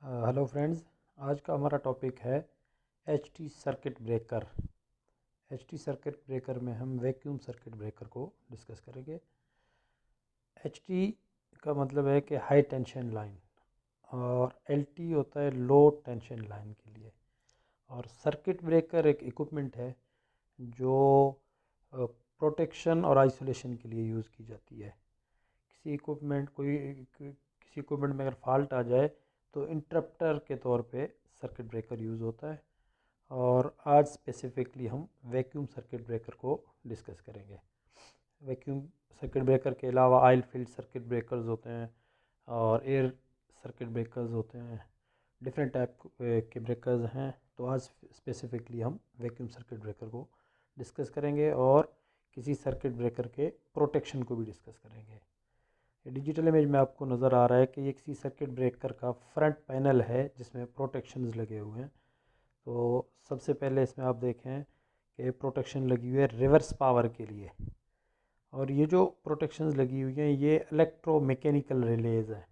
Hello friends. आज का हमारा टॉपिक है HT circuit breaker. HT circuit breaker में हम वैक्यूम सर्किट ब्रेकर को डिस्कस करेंगे। एचटी का मतलब है कि हाई टेंशन लाइन, और एलटी होता है लो टेंशन लाइन के लिए। और सर्किट ब्रेकर एक इक्विपमेंट है जो प्रोटेक्शन और आइसोलेशन के लिए यूज़ की जाती है। किसी इक्विपमेंट में अगर फॉल्ट आ जाए तो इंटरप्टर के तौर पे सर्किट ब्रेकर यूज़ होता है। और आज स्पेसिफिकली हम वैक्यूम सर्किट ब्रेकर को डिस्कस करेंगे। वैक्यूम सर्किट ब्रेकर के अलावा ऑयल फील्ड सर्किट ब्रेकर्स होते हैं और एयर सर्किट ब्रेकर्स होते हैं। डिफरेंट टाइप के ब्रेकर्स हैं। तो आज स्पेसिफिकली हम वैक्यूम सर्किट ब्रेकर को डिस्कस करेंगे और किसी सर्किट ब्रेकर के प्रोटेक्शन को भी डिस्कस करेंगे। डिजिटल इमेज में आपको नज़र आ रहा है कि ये किसी सर्किट ब्रेकर का फ्रंट पैनल है जिसमें प्रोटेक्शंस लगे हुए हैं। तो सबसे पहले इसमें आप देखें कि प्रोटेक्शन लगी हुई है रिवर्स पावर के लिए। और ये जो प्रोटेक्शंस लगी हुई हैं ये इलेक्ट्रोमैकेनिकल रिलेज़ हैं।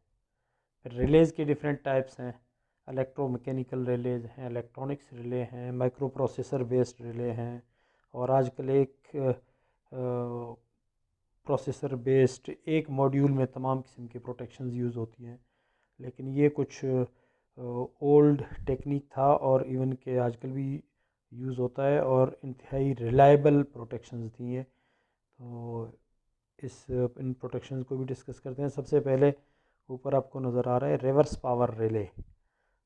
रिलेज़ के डिफरेंट टाइप्स हैं। इलेक्ट्रोमैकेनिकल रिलेज़ हैं, इलेक्ट्रॉनिक्स रिले हैं, माइक्रो प्रोसेसर बेस्ड रिले हैं, और आजकल एक प्रोसेसर बेस्ड एक मॉड्यूल में तमाम किस्म की प्रोटेक्शंस यूज़ होती हैं। लेकिन ये कुछ ओल्ड टेक्निक था और इवन के आजकल भी यूज़ होता है और इंतहाई रिलायबल प्रोटेक्शंस थी ये। तो इन प्रोटेक्शंस को भी डिस्कस करते हैं। सबसे पहले ऊपर आपको नज़र आ रहा है रिवर्स पावर रिले।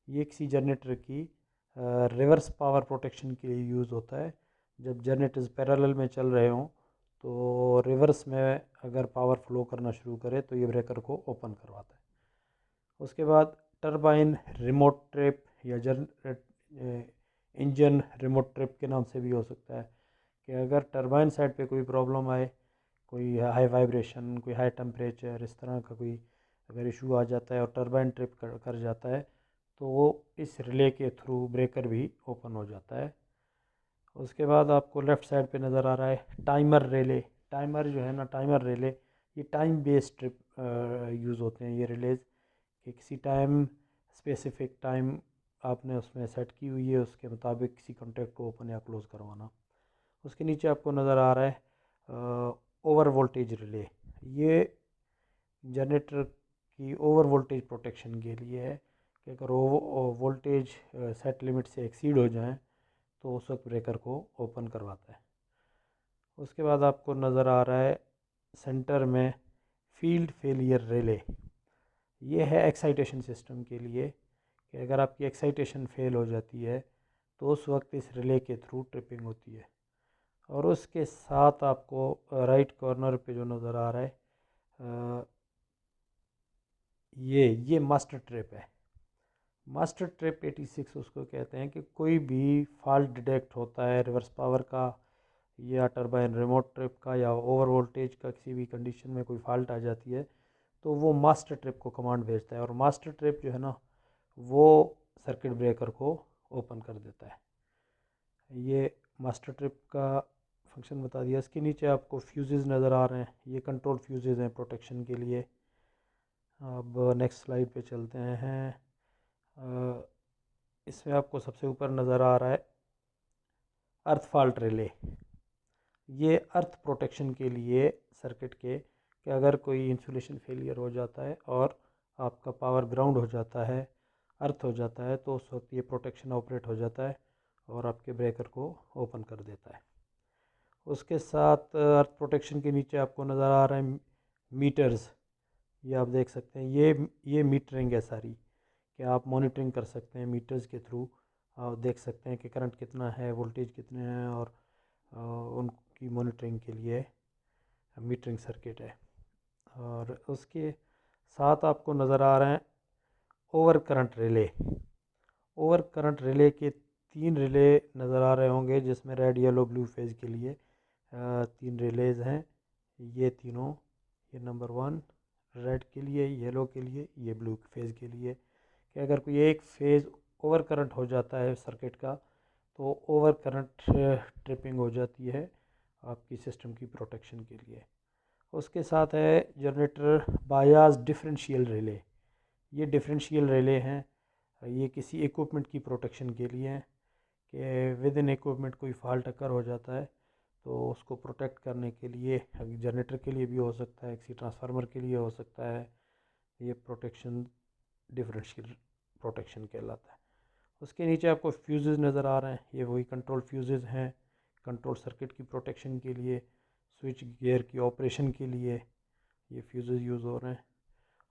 ये किसी जनरेटर की रिवर्स पावर प्रोटेक्शन के लिए यूज़ होता है। जब जनरेटर्स पैरेलल में चल रहे हों तो रिवर्स में अगर पावर फ्लो करना शुरू करे तो ये ब्रेकर को ओपन करवाता है। उसके बाद टरबाइन रिमोट ट्रिप या इंजन रिमोट ट्रिप के नाम से भी हो सकता है कि अगर टरबाइन साइड पे कोई प्रॉब्लम आए, कोई हाई वाइब्रेशन, कोई हाई टेम्परेचर, इस तरह का कोई अगर इशू आ जाता है और टरबाइन ट्रिप कर जाता है तो वो इस रिले के थ्रू ब्रेकर भी ओपन हो जाता है। उसके बाद आपको लेफ़्ट साइड पे नज़र आ रहा है टाइमर रिले। टाइमर जो है ना, टाइमर रिले, ये टाइम बेस्ड ट्रिप यूज़ होते हैं ये रिलेज़ कि किसी टाइम, स्पेसिफिक टाइम आपने उसमें सेट की हुई है, उसके मुताबिक किसी कॉन्टैक्ट को ओपन या क्लोज़ करवाना। उसके नीचे आपको नज़र आ रहा है ओवर वोल्टेज रिले। ये जनरेटर की ओवर वोल्टेज प्रोटेक्शन के लिए है कि अगर वोल्टेज सेट लिमिट से एक्सीड हो जाए तो उस वक्त ब्रेकर को ओपन करवाता है। उसके बाद आपको नज़र आ रहा है सेंटर में फील्ड फेलियर रिले। ये है एक्साइटेशन सिस्टम के लिए कि अगर आपकी एक्साइटेशन फेल हो जाती है तो उस वक्त इस रिले के थ्रू ट्रिपिंग होती है। और उसके साथ आपको राइट कॉर्नर पे जो नज़र आ रहा है ये मास्टर ट्रिप है। मास्टर ट्रिप 86 उसको कहते हैं कि कोई भी फॉल्ट डिटेक्ट होता है रिवर्स पावर का या टरबाइन रिमोट ट्रिप का या ओवर वोल्टेज का, किसी भी कंडीशन में कोई फॉल्ट आ जाती है तो वो मास्टर ट्रिप को कमांड भेजता है और मास्टर ट्रिप जो है ना वो सर्किट ब्रेकर को ओपन कर देता है। ये मास्टर ट्रिप का फंक्शन बता दिया। इसके नीचे आपको फ्यूजेस नज़र आ रहे हैं, ये कंट्रोल फ्यूजेस हैं प्रोटेक्शन के लिए। अब नेक्स्ट स्लाइड पे चलते हैं। इसमें आपको सबसे ऊपर नज़र आ रहा है अर्थ फॉल्ट रिले। ये अर्थ प्रोटेक्शन के लिए सर्किट के कि अगर कोई इंसुलेशन फेलियर हो जाता है और आपका पावर ग्राउंड हो जाता है, अर्थ हो जाता है, तो उस वक्त ये प्रोटेक्शन ऑपरेट हो जाता है और आपके ब्रेकर को ओपन कर देता है। उसके साथ अर्थ प्रोटेक्शन के नीचे आपको नज़र आ रहा है मीटर्स। ये आप देख सकते हैं, ये मीटरिंग है सारी कि आप मॉनिटरिंग कर सकते हैं मीटर्स के थ्रू। आप देख सकते हैं कि करंट कितना है, वोल्टेज कितने हैं, और उनकी मॉनिटरिंग के लिए मीटरिंग सर्किट है। और उसके साथ आपको नज़र आ रहे हैं over current relay. Over current relay के 3 रिले नज़र आ रहे होंगे जिसमें रेड येलो ब्लू फेज़ के लिए 3 रिलेज़ हैं। ये तीनों, ये नंबर 1 रेड के लिए, येलो के लिए, ये ब्लू फेज़ के लिए, कि अगर कोई एक फेज़ ओवर करंट हो जाता है सर्किट का तो ओवर करंट ट्रिपिंग हो जाती है आपकी सिस्टम की प्रोटेक्शन के लिए। उसके साथ है जनरेटर बायास डिफरेंशियल रिले। ये डिफरेंशियल रिले हैं ये किसी इक्विपमेंट की प्रोटेक्शन के लिए है कि विद इन इक्विपमेंट कोई फॉल्ट अकर हो जाता है तो उसको प्रोटेक्ट करने के लिए, जनरेटर के लिए भी हो सकता है, किसी ट्रांसफार्मर के लिए हो सकता है। ये प्रोटेक्शन डिफरेंशियल प्रोटेक्शन कहलाता है। उसके नीचे आपको फ्यूजेस नज़र आ रहे हैं, ये वही कंट्रोल फ्यूजेस हैं, कंट्रोल सर्किट की प्रोटेक्शन के लिए, स्विच गियर की ऑपरेशन के लिए ये फ्यूजेस यूज़ हो रहे हैं।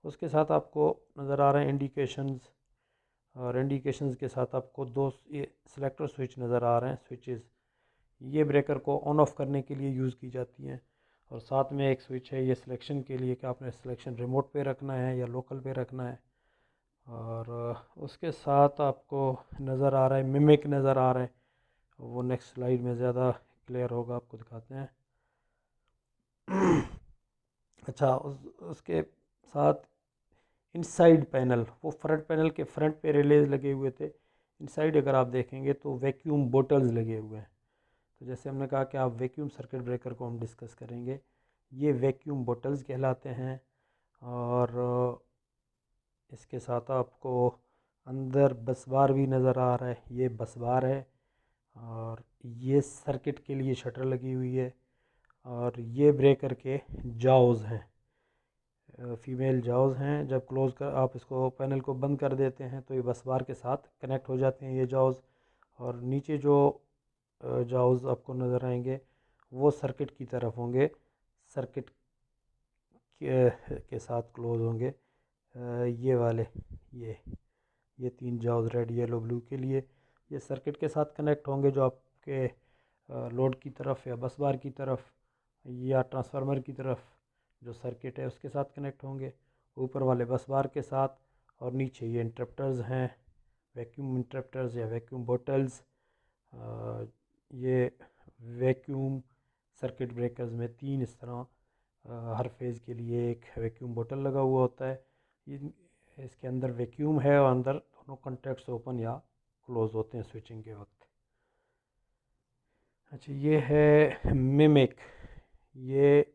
उसके साथ आपको नज़र आ रहे हैं इंडिकेशंस, और इंडिकेशंस के साथ आपको दो ये सिलेक्टर स्विच नज़र आ रहे हैं, स्विचेस। ये ब्रेकर को ऑन ऑफ करने के लिए यूज़ की जाती हैं। और साथ में एक स्विच है ये सिलेक्शन के लिए कि आपने सिलेक्शन रिमोट पे रखना है या लोकल पे रखना है। और उसके साथ आपको नज़र आ रहा है मिमिक नज़र आ रहा है, वो नेक्स्ट स्लाइड में ज़्यादा क्लियर होगा, आपको दिखाते हैं। अच्छा, उसके साथ इनसाइड पैनल, वो फ्रंट पैनल के फ्रंट पे रिलेज लगे हुए थे, इनसाइड अगर आप देखेंगे तो वैक्यूम बोटल्स लगे हुए हैं। तो जैसे हमने कहा कि आप वैक्यूम सर्किट ब्रेकर को हम डिस्कस करेंगे, ये वैक्यूम बोटल्स कहलाते हैं। और इसके साथ आपको अंदर बस बार भी नज़र आ रहा है, ये बस बार है। और ये सर्किट के लिए शटर लगी हुई है। और ये ब्रेकर के जाउज हैं, फीमेल जाउज हैं। जब क्लोज कर आप इसको पैनल को बंद कर देते हैं तो ये बस बार के साथ कनेक्ट हो जाते हैं ये जाउज। और नीचे जो जाउज आपको नज़र आएंगे वो सर्किट की तरफ होंगे, सर्किट के साथ क्लोज होंगे। ये वाले, ये तीन जाउज रेड येलो ब्लू के लिए ये सर्किट के साथ कनेक्ट होंगे, जो आपके लोड की तरफ या बस बार की तरफ या ट्रांसफार्मर की तरफ जो सर्किट है उसके साथ कनेक्ट होंगे, ऊपर वाले बस बार के साथ। और नीचे ये इंटरप्टर्स हैं, वैक्यूम इंटरप्टर्स या वैक्यूम बोटल्स। ये वैक्यूम सर्किट ब्रेकर्स में तीन इस तरह हर फेज़ के लिए एक वैक्यूम बोतल लगा हुआ होता है। इसके अंदर वैक्यूम है और अंदर दोनों कॉन्टैक्ट्स ओपन या क्लोज होते हैं स्विचिंग के वक्त। अच्छा, ये है मिमिक। ये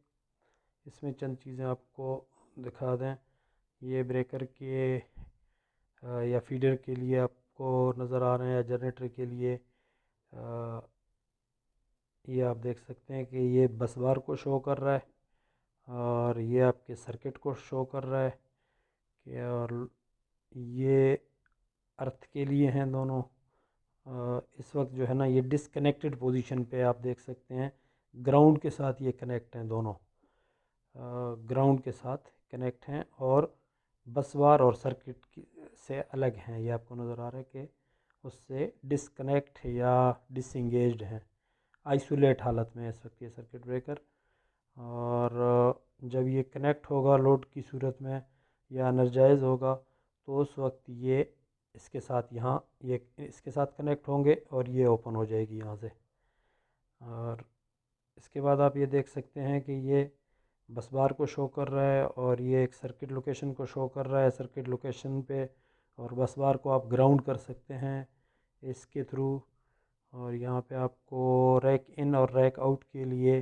इसमें चंद चीज़ें आपको दिखा दें। ये ब्रेकर के या फीडर के लिए आपको नज़र आ रहे हैं, या जनरेटर के लिए। ये आप देख सकते हैं कि ये बस बार को शो कर रहा है और ये आपके सर्किट को शो कर रहा है कि, और ये अर्थ के लिए हैं दोनों। इस वक्त जो है ना ये डिसकनेक्टेड पोजीशन पे आप देख सकते हैं, ग्राउंड के साथ ये कनेक्ट हैं दोनों, ग्राउंड के साथ कनेक्ट हैं और बस बार और सर्किट से अलग हैं। ये आपको नज़र आ रहा है कि उससे डिसकनेक्ट या डिसंगेज्ड हैं, आइसोलेट हालत में है इस वक्त ये सर्किट ब्रेकर। और जब ये कनेक्ट होगा लोड की सूरत में या एनर्जाइज होगा तो उस वक्त ये इसके साथ यहाँ ये इसके साथ कनेक्ट होंगे और ये ओपन हो जाएगी यहाँ से। और इसके बाद आप ये देख सकते हैं कि ये बस बार को शो कर रहा है और ये एक सर्किट लोकेशन को शो कर रहा है, सर्किट लोकेशन पे। और बस बार को आप ग्राउंड कर सकते हैं इसके थ्रू। और यहाँ पे आपको रैक इन और रैक आउट के लिए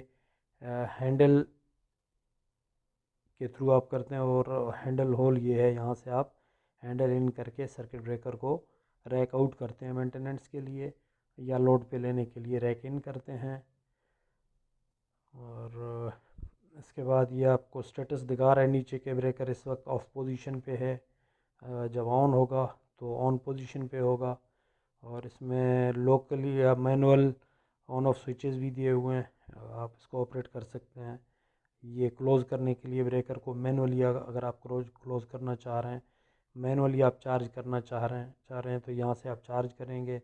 हैंडल के थ्रू आप करते हैं, और हैंडल होल ये है, यहाँ से आप हैंडल इन करके सर्किट ब्रेकर को रैक आउट करते हैं मेंटेनेंस के लिए, या लोड पे लेने के लिए रैक इन करते हैं। और इसके बाद ये आपको स्टेटस दिखा रहा है नीचे के ब्रेकर इस वक्त ऑफ पोजीशन पे है, जब ऑन होगा तो ऑन पोजीशन पे होगा। और इसमें लोकली या मैनुअल ऑन ऑफ स्विचेस भी दिए हुए हैं, आप इसको ऑपरेट कर सकते हैं। ये क्लोज़ करने के लिए ब्रेकर को मैनुअली अगर आप क्लोज़ करना चाह रहे हैं, मैनुअली आप चार्ज करना चाह रहे हैं तो यहाँ से आप चार्ज करेंगे।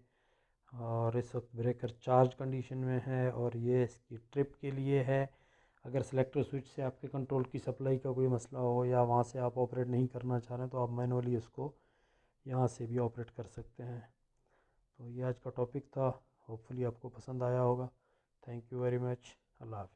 और इस वक्त ब्रेकर चार्ज कंडीशन में है और ये इसकी ट्रिप के लिए है। अगर सेलेक्टर स्विच से आपके कंट्रोल की सप्लाई का कोई मसला हो या वहाँ से आप ऑपरेट नहीं करना चाह रहे हैं तो आप मैनुअली इसको यहाँ से भी ऑपरेट कर सकते हैं। तो ये आज का टॉपिक था, होपफुली आपको पसंद आया होगा। Thank you very much. अल्लाह हाफ़िज़।